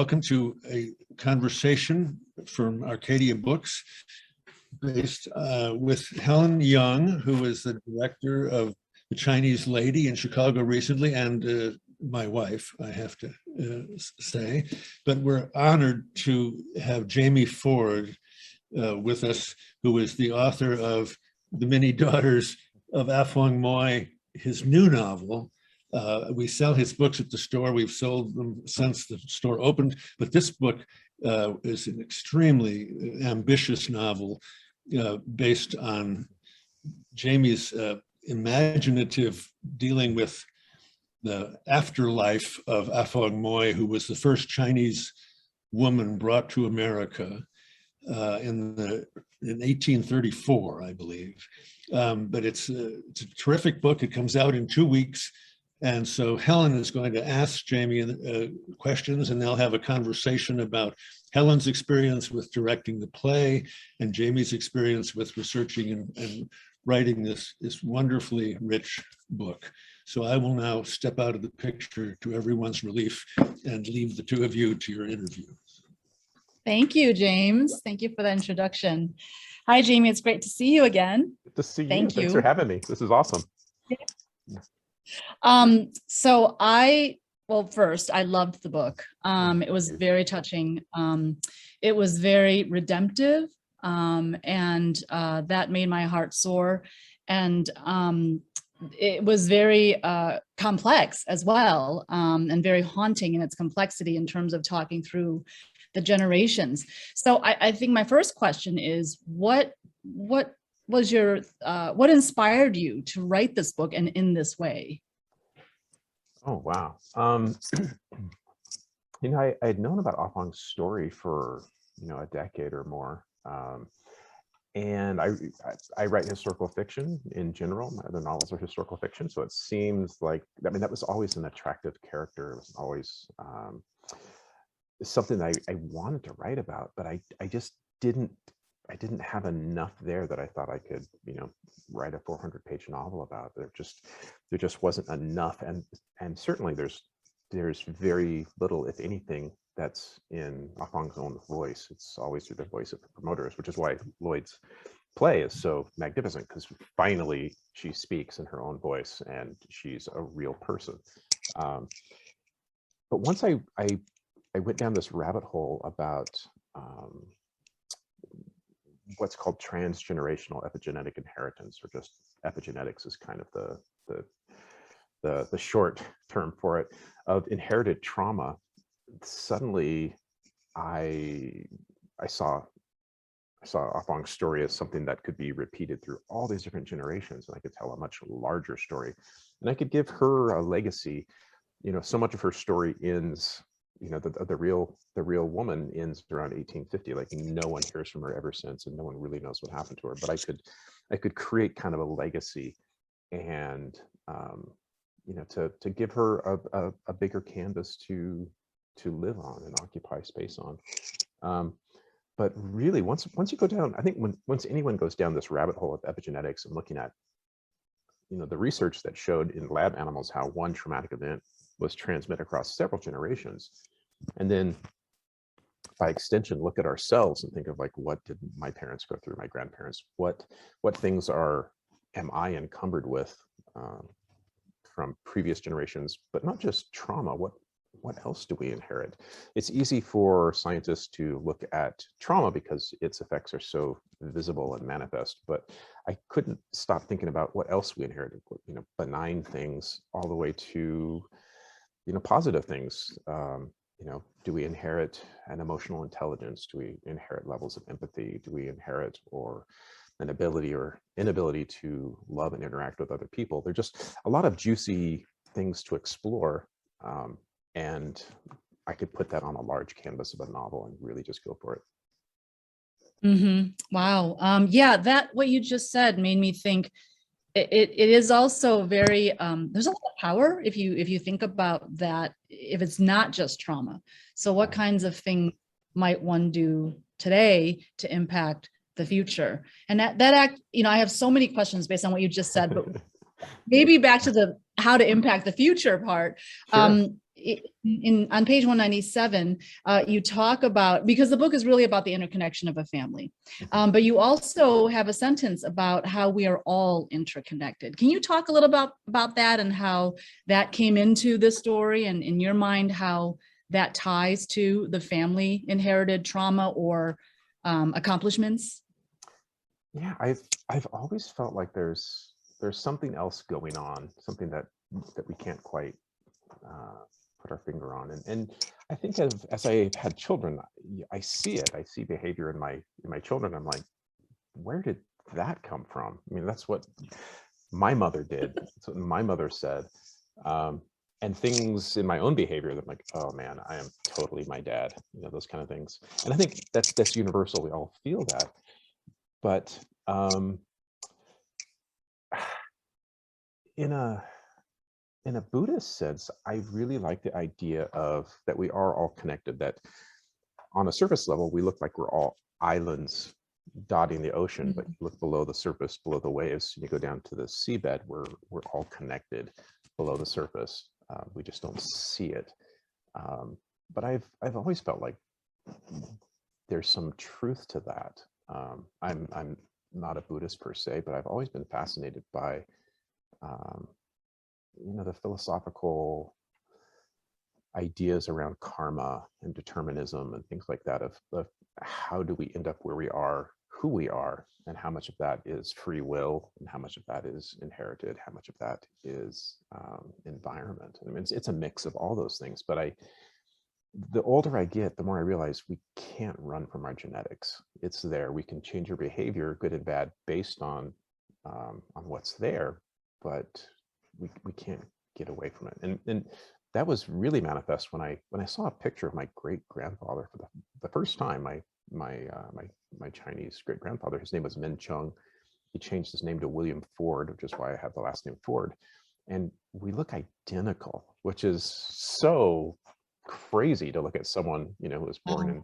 welcome to a conversation from Arcadia Books based with Helen Young, who is the director of The Chinese Lady in Chicago recently, and my wife, I have to say. But we're honored to have Jamie Ford with us, who is the author of The Many Daughters of Afong Moy, his new novel. We sell his books at the store. We've sold them since the store opened, but this book is an extremely ambitious novel based on Jamie's imaginative dealing with the afterlife of Afong Moy, who was the first Chinese woman brought to America in 1834, I believe. But it's a terrific book. It comes out in 2 weeks. And so Helen is going to ask Jamie questions, and they'll have a conversation about Helen's experience with directing the play and Jamie's experience with researching and writing this wonderfully rich book. So I will now step out of the picture to everyone's relief and leave the two of you to your interview. Thank you, James. Thank you for the introduction. Hi, Jamie. It's great to see you again. Good to see you. Thank you. Thanks for having me. This is awesome. Well, first, I loved the book. It was very touching. It was very redemptive, and that made my heart soar. And it was very complex as well, and very haunting in its complexity in terms of talking through the generations. So I think my first question is, what was your what inspired you to write this book and in this way? Oh, wow. You know, I had known about Afong's story for, a decade or more. And I write historical fiction in general. My other novels are historical fiction. So it seems like, that was always an attractive character. It was always something I wanted to write about, but I just didn't have enough there that I thought I could, write a 400-page novel about. There just wasn't enough, and certainly there's very little, if anything, that's in Afong's own voice. It's always through the voice of the promoters, which is why Lloyd's play is so magnificent, because finally she speaks in her own voice and she's a real person. But once I went down this rabbit hole about what's called transgenerational epigenetic inheritance, or just epigenetics is kind of the short term for it, of inherited trauma. Suddenly I saw Afong's story as something that could be repeated through all these different generations, and I could tell a much larger story, and I could give her a legacy. So much of her story ends, the real woman ends around 1850. Like, no one hears from her ever since, and no one really knows what happened to her. But I could create kind of a legacy, and to give her a bigger canvas to live on and occupy space on. But really, once you go down, I think once anyone goes down this rabbit hole of epigenetics and looking at the research that showed in lab animals how one traumatic event was transmitted across several generations, and then by extension look at ourselves and think of, like, what did my parents go through, my grandparents, what things am I encumbered with from previous generations, but not just trauma. What else do we inherit? It's easy for scientists to look at trauma because its effects are so visible and manifest, but I couldn't stop thinking about what else we inherited, benign things all the way to positive things. Do we inherit an emotional intelligence? Do we inherit levels of empathy? Do we inherit an ability or inability to love and interact with other people? They're just a lot of juicy things to explore, and I could put that on a large canvas of a novel and really just go for it. Mm-hmm. Wow. Yeah, what you just said made me think. It is also very, there's a lot of power if you think about that, if it's not just trauma. So what kinds of things might one do today to impact the future? And I have so many questions based on what you just said, but maybe back to the how to impact the future part. Sure. on page 197, you talk about, because the book is really about the interconnection of a family, but you also have a sentence about how we are all interconnected. Can you talk a little about that and how that came into the story, and in your mind, how that ties to the family inherited trauma or accomplishments? Yeah, I've always felt like there's something else going on, something that we can't quite put our finger on. And I think as I had children, I see it. I see behavior in my children. I'm like, where did that come from? I mean, that's what my mother did. That's what my mother said. And things in my own behavior that I'm like, oh man, I am totally my dad. You know, those kind of things. And I think that's universal. We all feel that. But in a Buddhist sense, I really like the idea of that we are all connected, that on a surface level, we look like we're all islands dotting the ocean, but you look below the surface, below the waves, and you go down to the seabed, we're all connected below the surface. We just don't see it. But I've always felt like there's some truth to that. I'm not a Buddhist per se, but I've always been fascinated by the philosophical ideas around karma and determinism and things like that, of how do we end up where we are, who we are, and how much of that is free will and how much of that is inherited, how much of that is environment. I mean, it's a mix of all those things, but the older I get, the more I realize we can't run from our genetics. It's there. We can change our behavior, good and bad, based on what's there, but we can't get away from it. And that was really manifest when I saw a picture of my great grandfather for the first time. My Chinese great grandfather, his name was Min Chung. He changed his name to William Ford, which is why I have the last name Ford. And we look identical, which is so crazy to look at someone, who was born in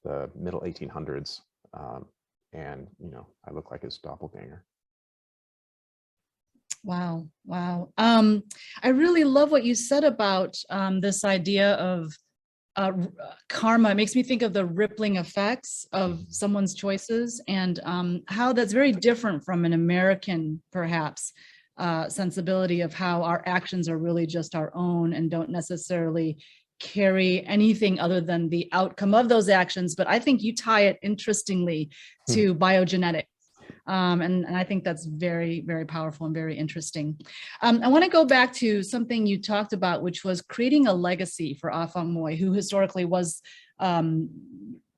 the middle 1800s. And, I look like his doppelganger. Wow. Wow. I really love what you said about this idea of karma. It makes me think of the rippling effects of someone's choices, and how that's very different from an American, perhaps, sensibility of how our actions are really just our own and don't necessarily carry anything other than the outcome of those actions. But I think you tie it interestingly to biogenetics. And I think that's very, very powerful and very interesting. I want to go back to something you talked about, which was creating a legacy for Afong Moy, who historically was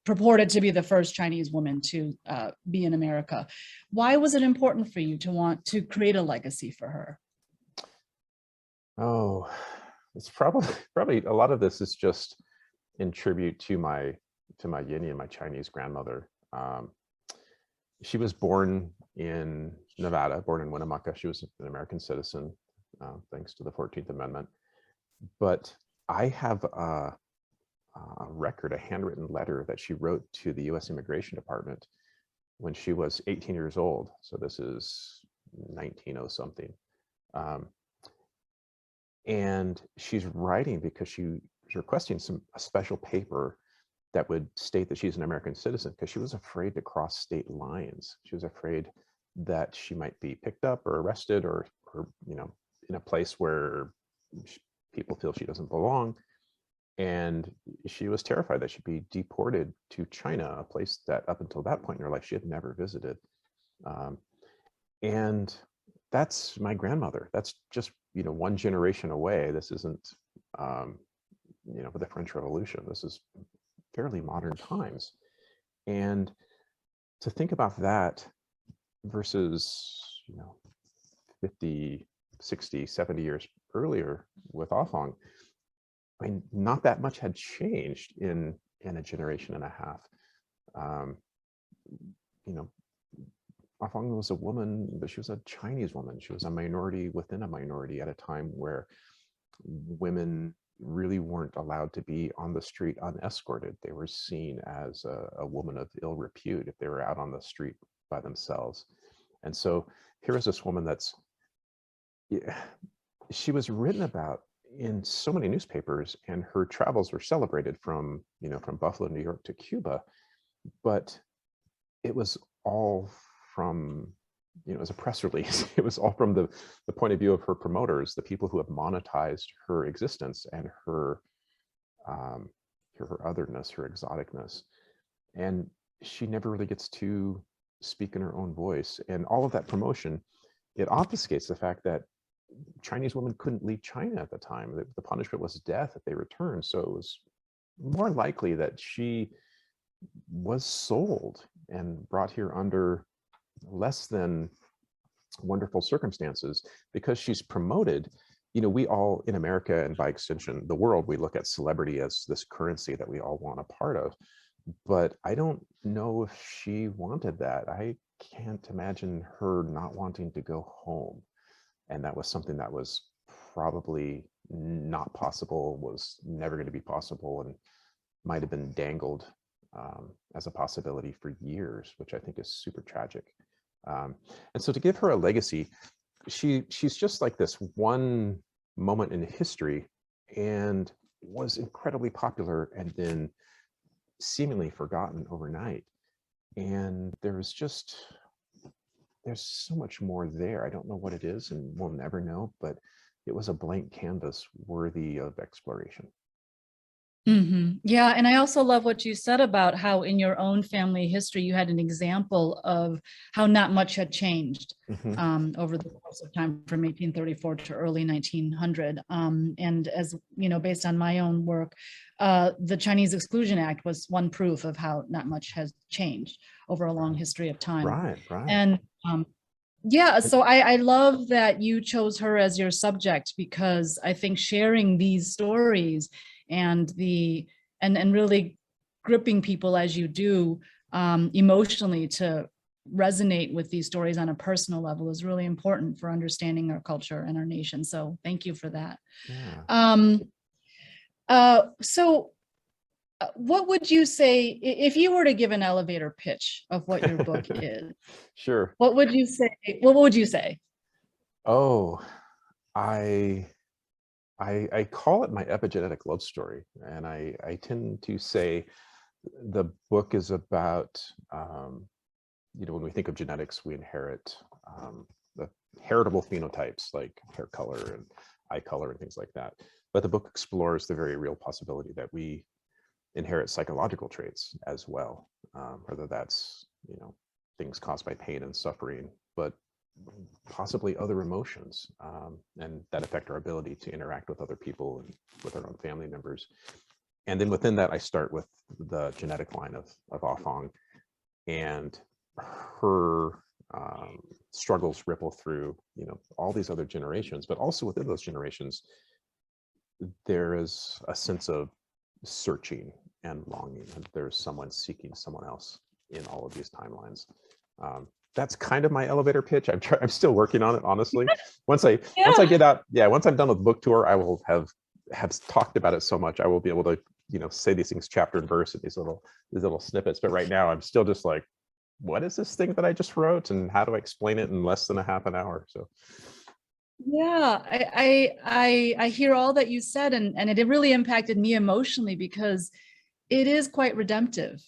purported to be the first Chinese woman to be in America. Why was it important for you to want to create a legacy for her? Oh, it's probably a lot of this is just in tribute to my Yini and my Chinese grandmother. She was born in Nevada, born in Winnemucca. She was an American citizen, thanks to the 14th Amendment. But I have a record, a handwritten letter that she wrote to the U.S. Immigration Department when she was 18 years old. So this is 1900 something. And she's writing because she's requesting a special paper that would state that she's an American citizen, because she was afraid to cross state lines. She was afraid that she might be picked up or arrested or in a place where people feel she doesn't belong. And she was terrified that she'd be deported to China, a place that up until that point in her life, she had never visited. And that's my grandmother. That's just, one generation away. This isn't, the French Revolution. This is fairly modern times. And to think about that versus 50, 60, 70 years earlier with Afong, I mean, not that much had changed in a generation and a half. Afong was a woman, but she was a Chinese woman. She was a minority within a minority at a time where women really weren't allowed to be on the street unescorted. They were seen as a woman of ill repute if they were out on the street by themselves. And so here is this woman she was written about in so many newspapers, and her travels were celebrated from, from Buffalo, New York to Cuba. But it was all from, it was a press release. It was all from the point of view of her promoters, the people who have monetized her existence and her otherness, her exoticness. And she never really gets to speak in her own voice. And all of that promotion, it obfuscates the fact that Chinese women couldn't leave China at the time. The punishment was death if they returned. So it was more likely that she was sold and brought here under less than wonderful circumstances, because she's promoted. We all in America, and by extension the world, we look at celebrity as this currency that we all want a part of. But I don't know if she wanted that. I can't imagine her not wanting to go home. And that was something that was probably not possible, was never going to be possible, and might have been dangled as a possibility for years, which I think is super tragic. And so to give her a legacy, she's just like this one moment in history, and was incredibly popular and then seemingly forgotten overnight. And there's so much more there. I don't know what it is, and we'll never know, but it was a blank canvas worthy of exploration. Yeah, and I also love what you said about how in your own family history you had an example of how not much had changed over the course of time from 1834 to early 1900. And as you know, based on my own work, the Chinese Exclusion Act was one proof of how not much has changed over a long history of time. Right. And yeah, so I love that you chose her as your subject, because I think sharing these stories and really gripping people as you do emotionally to resonate with these stories on a personal level is really important for understanding our culture and our nation. So thank you for that. Yeah. So what would you say if you were to give an elevator pitch of what your book is? Sure. What would you say? What would you say? Oh, I call it my epigenetic love story. And I tend to say the book is about, when we think of genetics, we inherit the heritable phenotypes like hair color and eye color and things like that. But the book explores the very real possibility that we inherit psychological traits as well, whether that's, things caused by pain and suffering, but possibly other emotions, and that affect our ability to interact with other people and with our own family members. And then within that, I start with the genetic line of Afong, and her struggles ripple through, all these other generations. But also within those generations, there is a sense of searching and longing, and there's someone seeking someone else in all of these timelines. That's kind of my elevator pitch. I'm still working on it, honestly. Once I get out, once I'm done with book tour, I will have talked about it so much, I will be able to, say these things chapter and verse in these little snippets. But right now, I'm still just like, what is this thing that I just wrote, and how do I explain it in less than a half an hour? So. Yeah, I hear all that you said, and it really impacted me emotionally, because it is quite redemptive.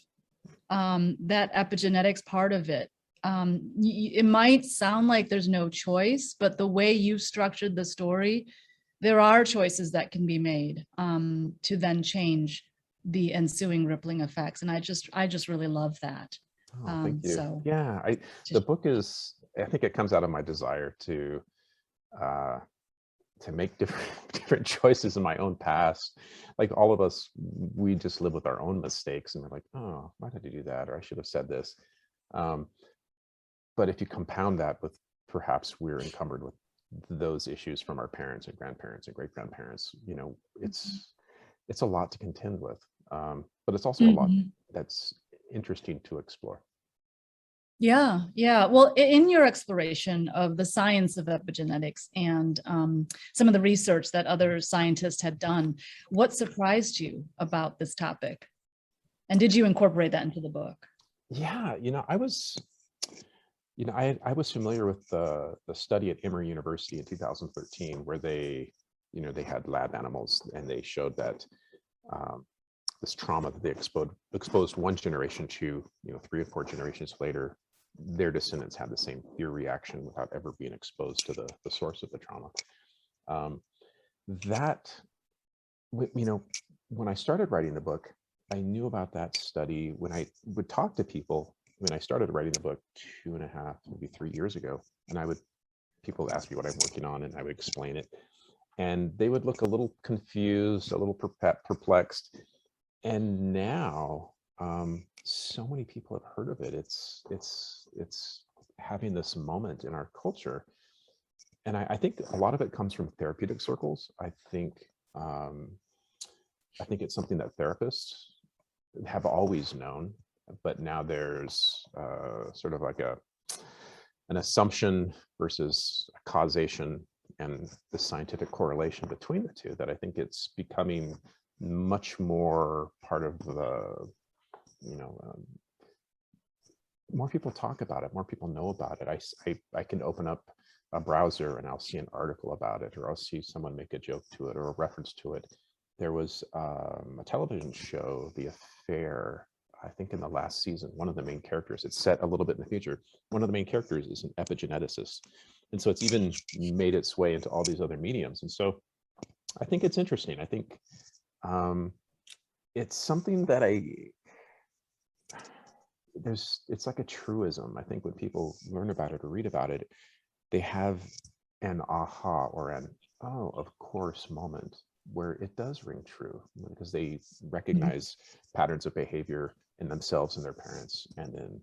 That epigenetics part of it. It might sound like there's no choice, but the way you've structured the story, there are choices that can be made to then change the ensuing rippling effects. And I just really love that. Oh, thank you. So yeah, the book is, I think it comes out of my desire to make different choices in my own past. Like all of us, we just live with our own mistakes, and we're like, oh, why did I do that? Or I should have said this. But if you compound that with, perhaps we're encumbered with those issues from our parents and grandparents and great grandparents, it's a lot to contend with. But it's also a lot that's interesting to explore. Yeah. Well, in your exploration of the science of epigenetics and some of the research that other scientists had done, what surprised you about this topic? And did you incorporate that into the book? Yeah, I was familiar with the study at Emory University in 2013, where they they had lab animals, and they showed that this trauma that they exposed one generation to, 3 or 4 generations later, their descendants had the same fear reaction without ever being exposed to the source of the trauma. That, when I started writing the book, I knew about that study when I would talk to people. When I started writing the book 2.5, maybe 3 years ago, and people would ask me what I'm working on, and I would explain it, and they would look a little confused, a little perplexed. And now, so many people have heard of it. It's having this moment in our culture, and I think a lot of it comes from therapeutic circles. I think it's something that therapists have always known, but now there's sort of like an assumption versus a causation and the scientific correlation between the two, that I think it's becoming much more part of the, more people talk about it, more people know about it. I can open up a browser and I'll see an article about it, or I'll see someone make a joke to it or a reference to it. There was a television show, The Affair, I think in the last season. One of the main characters, it's set a little bit in the future, one of the main characters is an epigeneticist. And so it's even made its way into all these other mediums. And so I think it's interesting. I think it's something that it's like a truism. I think when people learn about it or read about it, they have an aha or an, oh, of course moment where it does ring true, because they recognize patterns of behavior in themselves and their parents, and in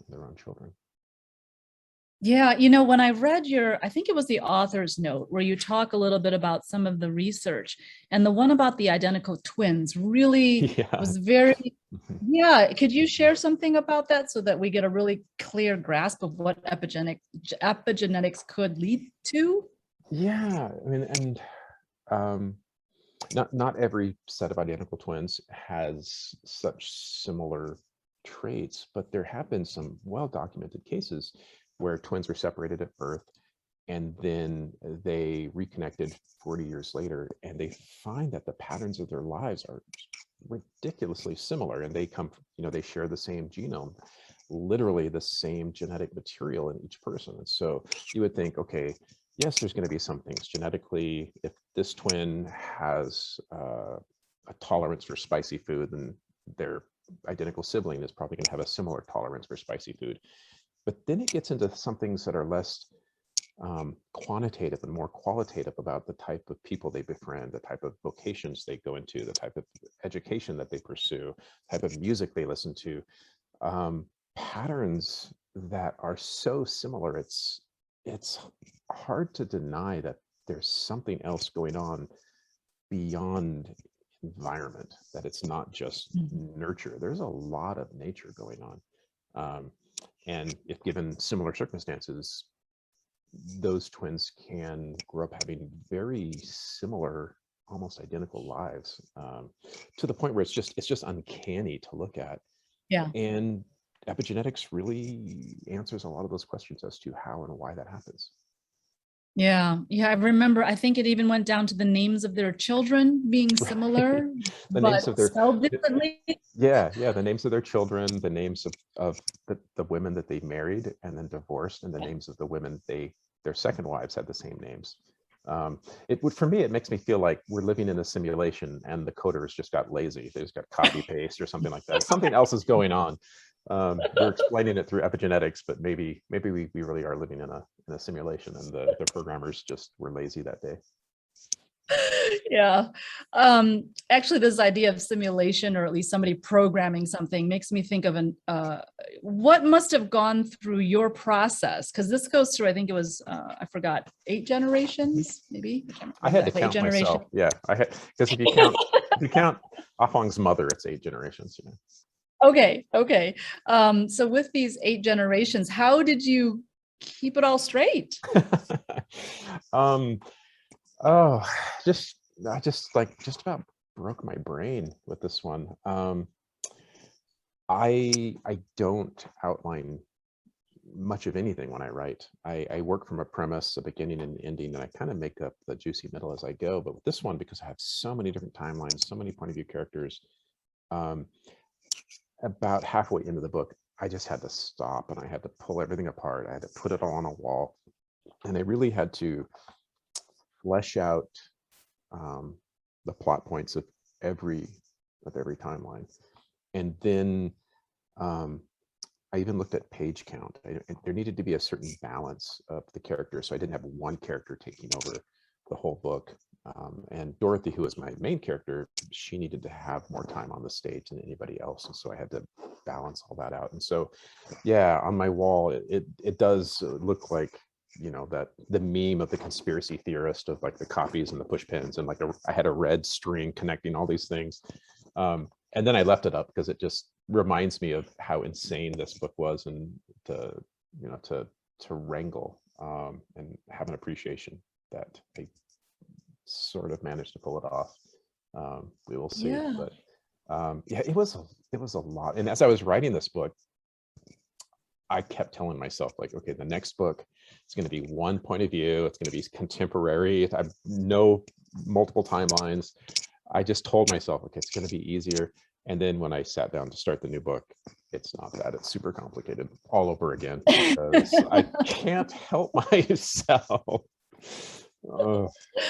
their own children. Yeah, when I read I think it was the author's note where you talk a little bit about some of the research, and the one about the identical twins really was very, could you share something about that so that we get a really clear grasp of what epigenetics could lead to? Yeah, I mean, and not every set of identical twins has such similar traits, but there have been some well-documented cases where twins were separated at birth, and then they reconnected 40 years later, and they find that the patterns of their lives are ridiculously similar, and they they share the same genome, literally the same genetic material in each person. And so you would think, okay, yes, there's going to be some things genetically. If this twin has a tolerance for spicy food, then their identical sibling is probably going to have a similar tolerance for spicy food. But then it gets into some things that are less quantitative and more qualitative about the type of people they befriend, the type of vocations they go into, the type of education that they pursue, type of music they listen to, patterns that are so similar. It's hard to deny that there's something else going on beyond environment, that it's not just nurture. There's a lot of nature going on. And if given similar circumstances, those twins can grow up having very similar, almost identical lives, to the point where it's just uncanny to look at. Yeah. And epigenetics really answers a lot of those questions as to how and why that happens. Yeah, I remember, I think it even went down to the names of their children being similar, The but names of their spelled differently. Yeah, the names of their children, the names of the women that they married and then divorced, and the names of the women their second wives had the same names. For me, it makes me feel like we're living in a simulation and the coders just got lazy. They just got copy paste or something like that. Something else is going on. We're explaining it through epigenetics, but maybe we really are living in a simulation, and the programmers just were lazy that day. Yeah. Actually, this idea of simulation, or at least somebody programming something, makes me think of what must have gone through your process, because this goes through, I think it was, I forgot, 8 generations, maybe. I had to count myself. Yeah, I had, because if you count Afong's mother, it's 8 generations. Okay. So with these 8 generations, how did you keep it all straight? I just about broke my brain with this one. I don't outline much of anything when I write. I work from a premise, a beginning and ending, and I kind of make up the juicy middle as I go. But with this one, because I have so many different timelines, so many point of view characters, about halfway into the book, I just had to stop and I had to pull everything apart. I had to put it all on a wall, and I really had to flesh out the plot points of every timeline. And then I even looked at page count. There needed to be a certain balance of the characters, so I didn't have one character taking over the whole book. And Dorothy, who was my main character, she needed to have more time on the stage than anybody else, and so I had to balance all that out. And so, yeah, on my wall, it does look like, you know, that the meme of the conspiracy theorist of like the copies and the push pins, and like I had a red string connecting all these things. And then I left it up because it just reminds me of how insane this book was, and to, you know, to wrangle and have an appreciation that I sort of managed to pull it off. We will see. Yeah. But yeah, it was a lot. And as I was writing this book, I kept telling myself, like, okay, the next book is going to be one point of view. It's going to be contemporary. I know multiple timelines. I just told myself, okay, it's going to be easier. And then when I sat down to start the new book, it's not that. It's super complicated all over again, because I can't help myself.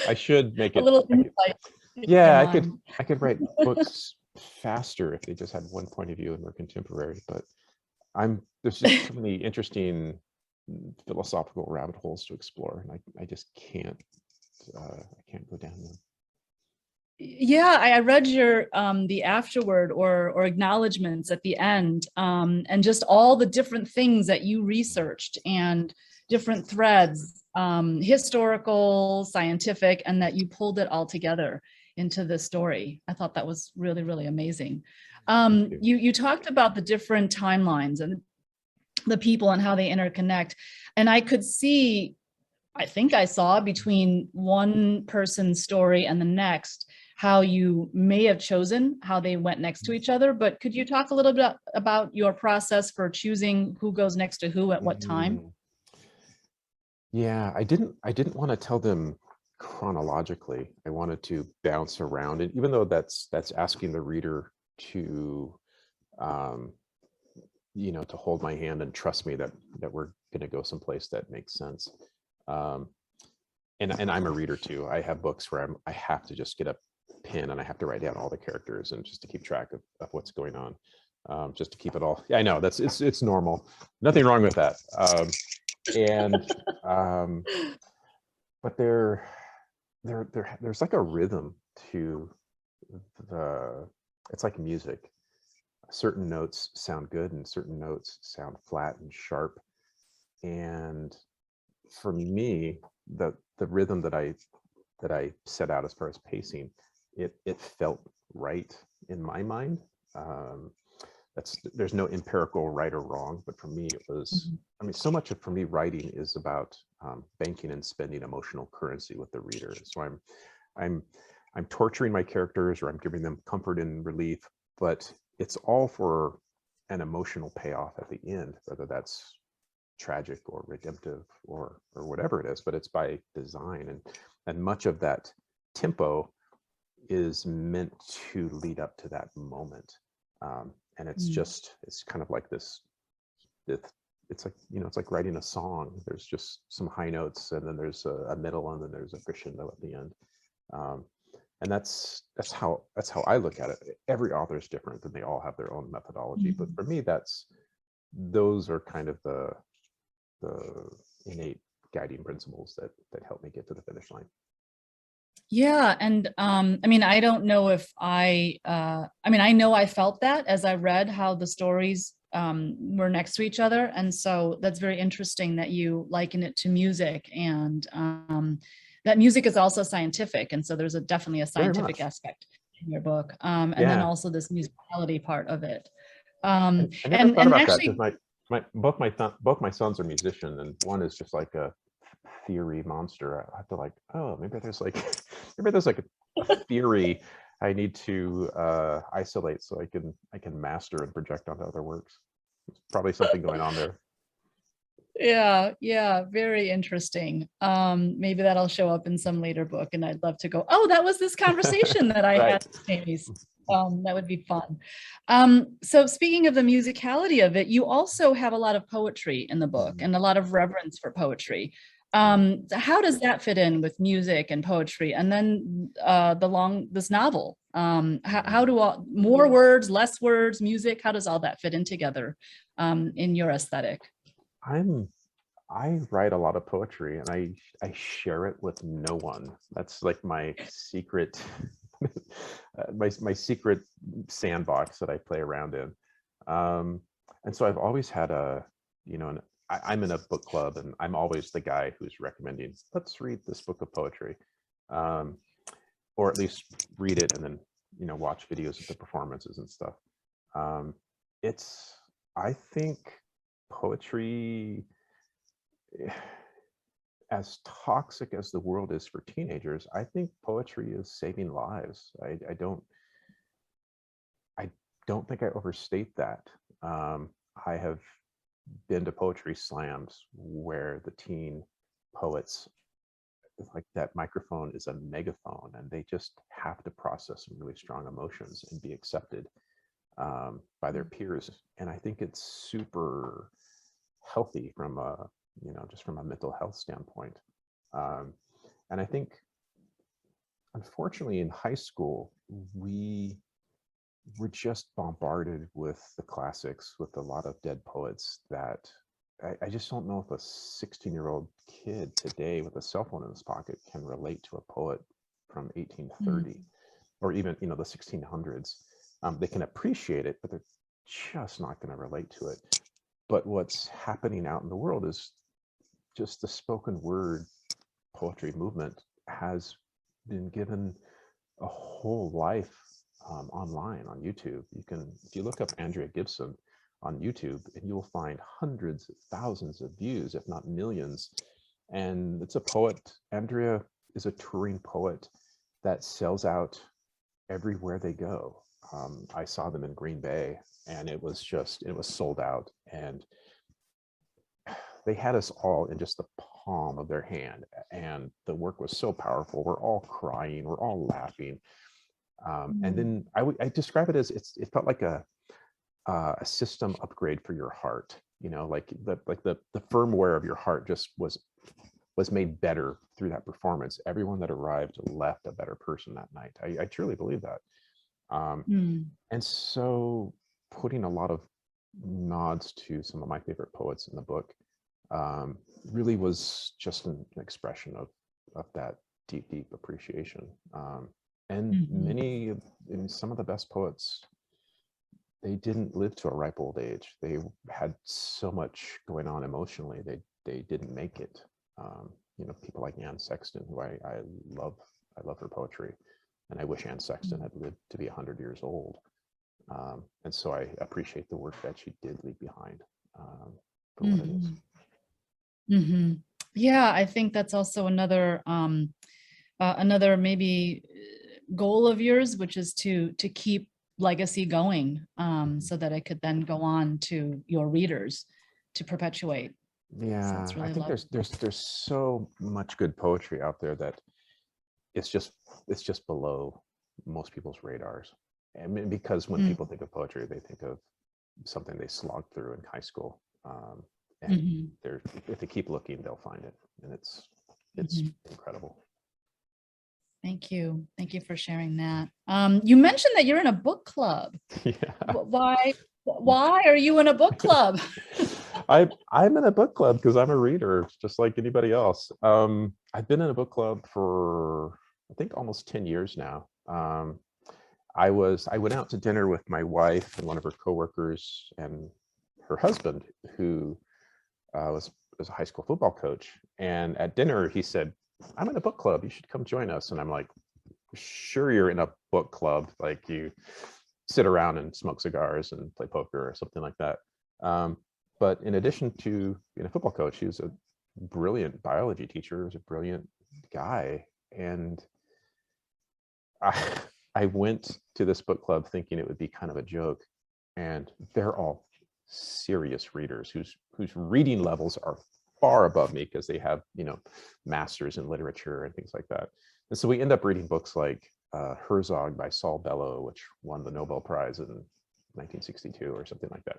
I should make it A little insight. yeah, I could write books faster if they just had one point of view and were contemporary. But there's just so many interesting philosophical rabbit holes to explore, and I just can't go down them. Yeah, I read your the afterword or acknowledgments at the end, and just all the different things that you researched and different threads, historical, scientific, and that you pulled it all together into this story. I thought that was really, really amazing. You talked about the different timelines and the people and how they interconnect, and I could see, I think I saw between one person's story and the next, how you may have chosen how they went next to each other. But could you talk a little bit about your process for choosing who goes next to who at what time? Yeah, I didn't want to tell them chronologically. I wanted to bounce around, and even though that's asking the reader to you know, to hold my hand and trust me that we're going to go someplace that makes sense. And I'm a reader too. I have books where I have to just get a pen and I have to write down all the characters and just to keep track of what's going on, just to keep it all. Yeah, I know it's normal. Nothing wrong with that. But there's like a rhythm to it's like music. Certain notes sound good and certain notes sound flat and sharp. And for me, the rhythm that I set out as far as pacing, it felt right in my mind. There's no empirical right or wrong, but for me it was, I mean, so much of, for me, writing is about banking and spending emotional currency with the reader. So I'm torturing my characters, or I'm giving them comfort and relief, but it's all for an emotional payoff at the end, whether that's tragic or redemptive or whatever it is, but it's by design. And much of that tempo is meant to lead up to that moment. And it's just, it's kind of like this, it's like, you know, it's like writing a song. There's just some high notes, and then there's a middle, and then there's a crescendo at the end. And that's how I look at it. Every author is different, and they all have their own methodology. But for me, those are kind of the innate guiding principles that help me get to the finish line. Yeah, and I mean, I don't know if I mean, I know I felt that as I read how the stories were next to each other, and so that's very interesting that you liken it to music, and that music is also scientific, and so there's definitely a scientific aspect in your book, and then also this musicality part of it. I never thought about actually, that, because both my sons are musicians, and one is just like a theory monster. I have to like, oh, maybe there's like a theory I need to isolate so I can master and project onto other works. There's probably something going on there. Yeah, very interesting. Maybe that'll show up in some later book, and I'd love to go, oh, that was this conversation that I Right. had with Jamie's. That would be fun. So speaking of the musicality of it, you also have a lot of poetry in the book and a lot of reverence for poetry. How does that fit in with music and poetry? And then this novel, how do more words, less words, music, how does all that fit in together in your aesthetic? I write a lot of poetry, and I share it with no one. That's like my secret my secret sandbox that I play around in. And so I've always had I'm in a book club, and I'm always the guy who's recommending, let's read this book of poetry, or at least read it and then watch videos of the performances and stuff. I think poetry, as toxic as the world is for teenagers, I think poetry is saving lives. I don't think I overstate that. I have been to poetry slams where the teen poets, like, that microphone is a megaphone, and they just have to process some really strong emotions and be accepted by their peers. And I think it's super healthy from just from a mental health standpoint. And I think, unfortunately, in high school, we were just bombarded with the classics, with a lot of dead poets that I just don't know if a 16-year-old kid today with a cell phone in his pocket can relate to a poet from 1830 or even, the 1600s. They can appreciate it, but they're just not going to relate to it. But what's happening out in the world is just the spoken word poetry movement has been given a whole life online on YouTube. If you look up Andrea Gibson on YouTube, and you will find hundreds of thousands of views, if not millions. And it's a poet. Andrea is a touring poet that sells out everywhere they go. I saw them in Green Bay, and it was sold out. And they had us all in just the palm of their hand. And the work was so powerful. We're all crying, we're all laughing. And then I describe it as it felt like a system upgrade for your heart. Like the firmware of your heart just was made better through that performance. Everyone that arrived left a better person that night. I truly believe that. And so, putting a lot of nods to some of my favorite poets in the book really was just an expression of that deep appreciation. And some of the best poets, they didn't live to a ripe old age. They had so much going on emotionally. They didn't make it. People like Anne Sexton, who I love her poetry, and I wish Anne Sexton had lived to be 100 years old. And so I appreciate the work that she did leave behind for what it is. Yeah, I think that's also another maybe goal of yours, which is to keep legacy going, so that it could then go on to your readers to perpetuate. Yeah, So really I think there's so much good poetry out there that it's just below most people's radars. I mean, because when people think of poetry, they think of something they slogged through in high school. And if they keep looking, they'll find it, and it's incredible. Thank you for sharing that. You mentioned that you're in a book club. Yeah. Why are you in a book club? I'm in a book club because I'm a reader, just like anybody else. I've been in a book club for, I think, almost 10 years now. I went out to dinner with my wife and one of her coworkers and her husband, who was a high school football coach. And at dinner, he said, "I'm in a book club. You should come join us." And I'm like, "Sure, you're in a book club. Like, you sit around and smoke cigars and play poker or something like that." But in addition to being a football coach, he was a brilliant biology teacher. He was a brilliant guy. And I went to this book club thinking it would be kind of a joke. And they're all serious readers whose reading levels are far above me because they have, you know, masters in literature and things like that. And so we end up reading books like Herzog by Saul Bellow, which won the Nobel Prize in 1962 or something like that.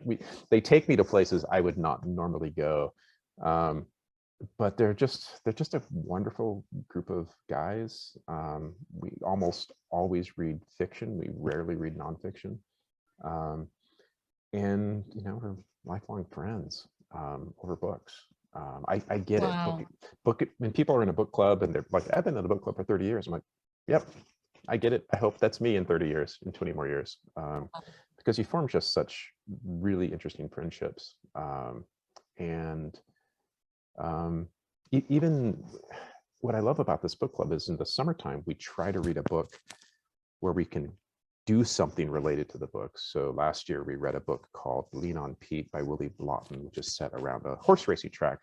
They take me to places I would not normally go, but they're just a wonderful group of guys. We almost always read fiction. We rarely read nonfiction, and you know, we're lifelong friends over books. I get Wow. it. Book when people are in a book club and they're like, I've been in a book club for 30 years. I'm like, yep, I get it. I hope that's me in 30 years, in 20 more years. Because you form just such really interesting friendships. Even what I love about this book club is in the summertime, we try to read a book where we can do something related to the book. So last year we read a book called Lean on Pete by Willie Blotton, which is set around a horse racing track.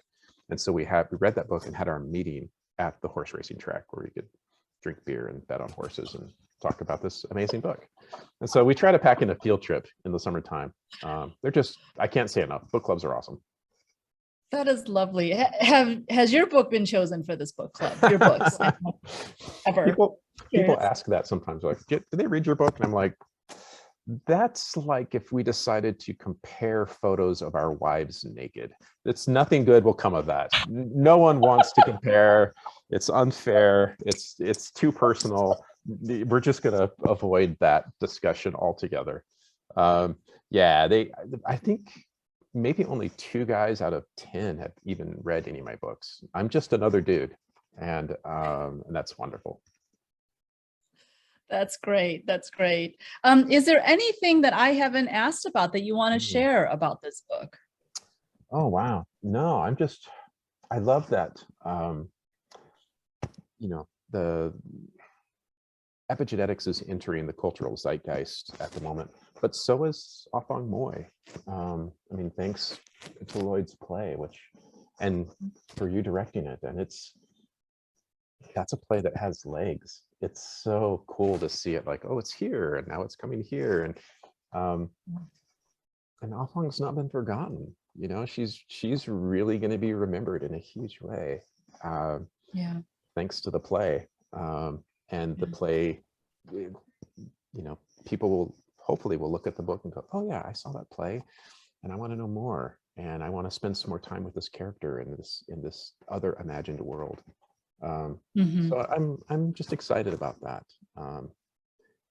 And so we read that book and had our meeting at the horse racing track where we could drink beer and bet on horses and talk about this amazing book. And so we try to pack in a field trip in the summertime. They're just, I can't say enough. Book clubs are awesome. That is lovely. Has your book been chosen for this book club? Your books ever? People ask that sometimes, like, did they read your book? And I'm like, that's like if we decided to compare photos of our wives naked. It's nothing good will come of that. No one wants to compare. It's unfair. It's too personal. We're just going to avoid that discussion altogether. Yeah, I think maybe only 2 guys out of 10 have even read any of my books. I'm just another dude, and that's wonderful. That's great. That's great. Is there anything that I haven't asked about that you want to share about this book? Oh, wow. No, I love that, you know, the epigenetics is entering the cultural zeitgeist at the moment, but so is Afong Moy. I mean, thanks to Lloyd's play, and for you directing it. And that's a play that has legs. It's so cool to see it, like, oh, it's here and now it's coming here. And Afong's not been forgotten. You know, she's really going to be remembered in a huge way. Yeah. Thanks to the play. And the play, you know, people will hopefully look at the book and go, oh yeah, I saw that play and I want to know more. And I want to spend some more time with this character in this other imagined world. So I'm just excited about that.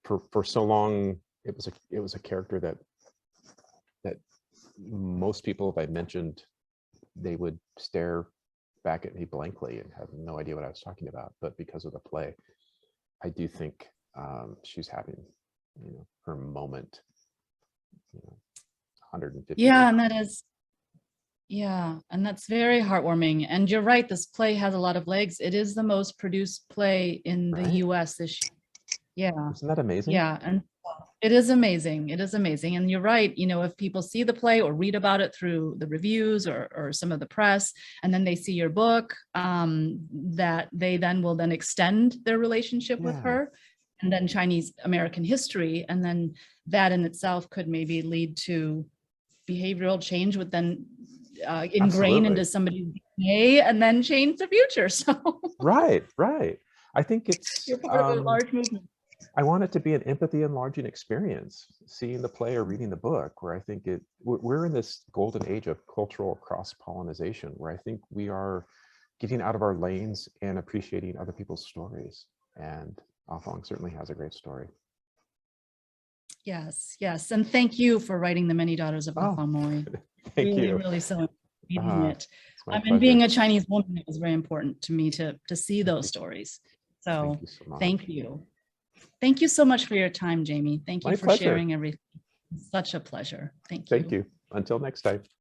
For so long, it was a character that most people, if I mentioned, they would stare back at me blankly and have no idea what I was talking about. But because of the play, I do think she's having, you know, her moment. You know, 150. Yeah, and that is. Yeah, and that's very heartwarming. And you're right, this play has a lot of legs. It is the most produced play in the US this year. Yeah. Isn't that amazing? Yeah, and it is amazing. It is amazing. And you're right, you know, if people see the play or read about it through the reviews or some of the press, and then they see your book, that they will extend their relationship with her, and then Chinese American history. And then that in itself could maybe lead to behavioral change, would then ingrain into somebody's DNA and then change the future. So right. I think it's you're part of a large movement. I want it to be an empathy enlarging experience, seeing the play or reading the book, where I think we're in this golden age of cultural cross-pollination, where I think we are getting out of our lanes and appreciating other people's stories. And Afong certainly has a great story. Yes. And thank you for writing The Many Daughters of Afong Moy. Thank you. Really so reading it. I mean, being a Chinese woman, it was very important to me to see those stories. So thank you. Thank you so much for your time, Jamie. Thank you for sharing everything. Such a pleasure. Thank you. Thank you. Until next time.